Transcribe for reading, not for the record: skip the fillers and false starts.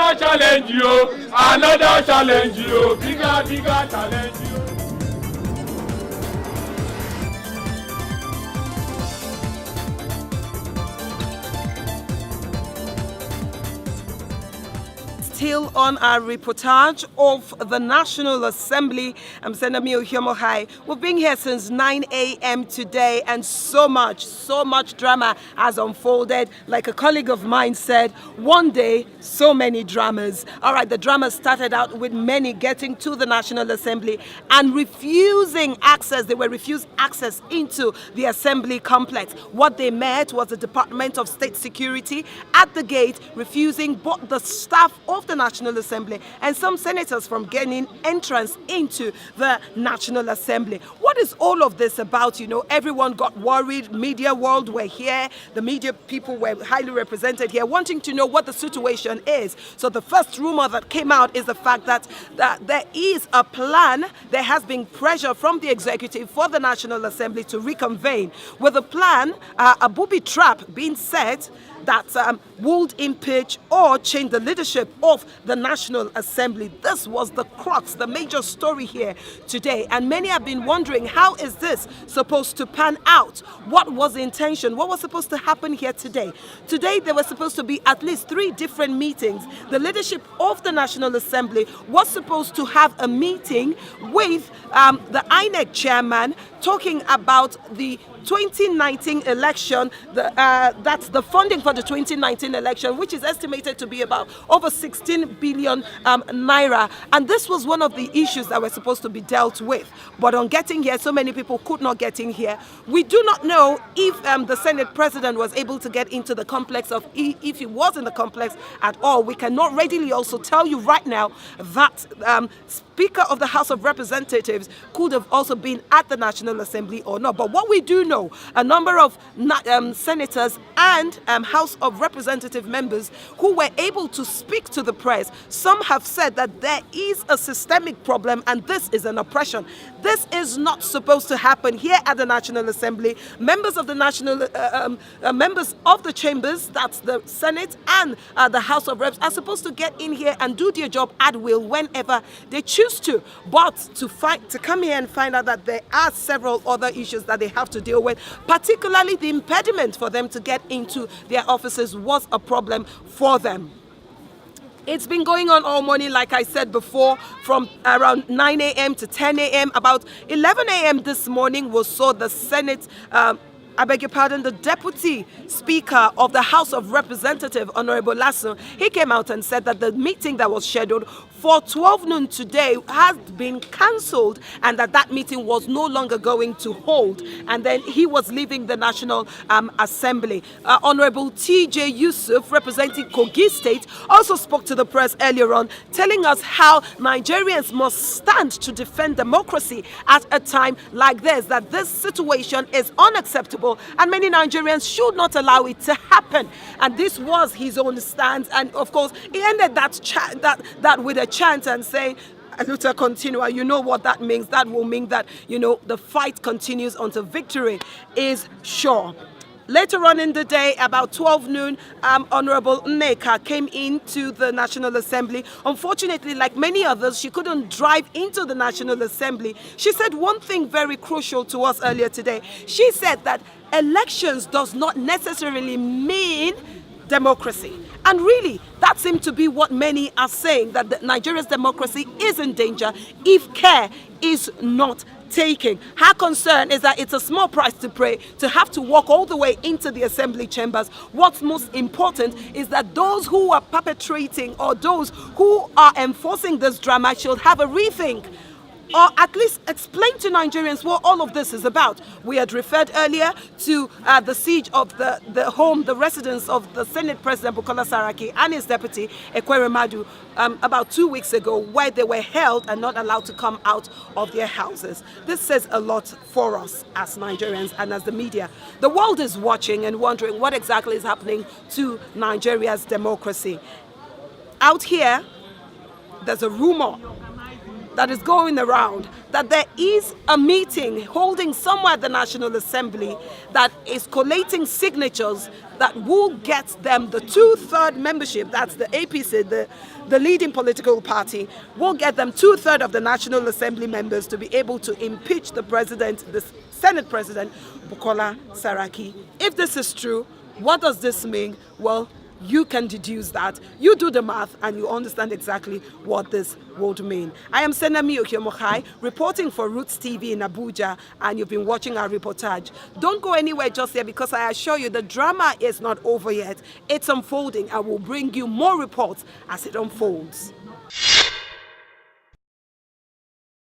Another challenge, you. Another challenge, you. Bigger, bigger challenge, you. Still on our reportage of the National Assembly, I'm Senami Ohiomohai. We've been here since 9 a.m. today, and so much drama has unfolded. Like a colleague of mine said, one day, so many dramas. All right, the drama started out with many getting to the National Assembly and refusing access. They were refused access into the Assembly complex. What they met was the Department of State Security at the gate, refusing both the staff of the National Assembly and some senators from gaining entrance into the National Assembly. What is all of this about? You know, everyone got worried. Media world were here. The media people were highly represented here, wanting to know what the situation is. So the first rumor that came out is the fact that there is a plan. There has been pressure from the executive for the National Assembly to reconvene with a plan, a booby trap being set that would impeach or change the leadership of the National Assembly. This was the crux, the major story here today. And many have been wondering, how is this supposed to pan out? What was the intention? What was supposed to happen here today? Today, there were supposed to be at least 3 different meetings. The leadership of the National Assembly was supposed to have a meeting with the INEC chairman, talking about the 2019 election, that's the funding for the 2019 election, which is estimated to be about over 16 billion naira. And this was one of the issues that were supposed to be dealt with. But on getting here, so many people could not get in here. We do not know if the Senate president was able to get into the complex, if he was in the complex at all. We cannot readily also tell you right now that Speaker of the House of Representatives could have also been at the National Assembly or not. But what we do know, a number of senators and House of Representative members who were able to speak to the press, some have said that there is a systemic problem and this is an oppression. This is not supposed to happen here at the National Assembly. Members of the members of the chambers, that's the Senate and the House of Reps, are supposed to get in here and do their job at will whenever they choose to. But to come here and find out that there are several other issues that they have to deal with, particularly the impediment for them to get into their offices, was a problem for them. It's been going on all morning, like I said before, from around 9 a.m. to 10 a.m. About 11 a.m. this morning, we saw the Senate, I beg your pardon, the Deputy Speaker of the House of Representatives, Honorable Lasso. He came out and said that the meeting that was scheduled for 12 noon today has been cancelled and that meeting was no longer going to hold. And then he was leaving the National Assembly. Honorable T.J. Yusuf, representing Kogi State, also spoke to the press earlier on, telling us how Nigerians must stand to defend democracy at a time like this, that this situation is unacceptable and many Nigerians should not allow it to happen. And this was his own stance. And of course, he ended that with a chant and saying, "Luta continua." You know what that means. That will mean that, you know, the fight continues until victory is sure. Later on in the day, about 12 noon, Honorable Nneka came into the National Assembly. Unfortunately, like many others, she couldn't drive into the National Assembly. She said one thing very crucial to us earlier today. She said that elections does not necessarily mean democracy. And really, that seemed to be what many are saying, that Nigeria's democracy is in danger if care is not taken. Her concern is that it's a small price to pay to have to walk all the way into the assembly chambers. What's most important is that those who are perpetrating or those who are enforcing this drama should have a rethink, or at least explain to Nigerians what all of this is about. We had referred earlier to the siege of the residence of the Senate President Bukola Saraki and his deputy Ekweremadu about 2 weeks ago, where they were held and not allowed to come out of their houses. This says a lot for us as Nigerians and as the media. The world is watching and wondering what exactly is happening to Nigeria's democracy. Out here, there's a rumor that is going around that there is a meeting holding somewhere at the National Assembly that is collating signatures that will get them the 2/3 membership. That's the APC, the leading political party, will get them 2/3 of the National Assembly members to be able to impeach the president, the Senate President, Bukola Saraki. If this is true, what does this mean? Well, you can deduce that. You do the math and you understand exactly what this would mean. I am Senami Okyomohai, reporting for Roots TV in Abuja, and you've been watching our reportage. Don't go anywhere just yet, because I assure you the drama is not over yet. It's unfolding. I will bring you more reports as it unfolds.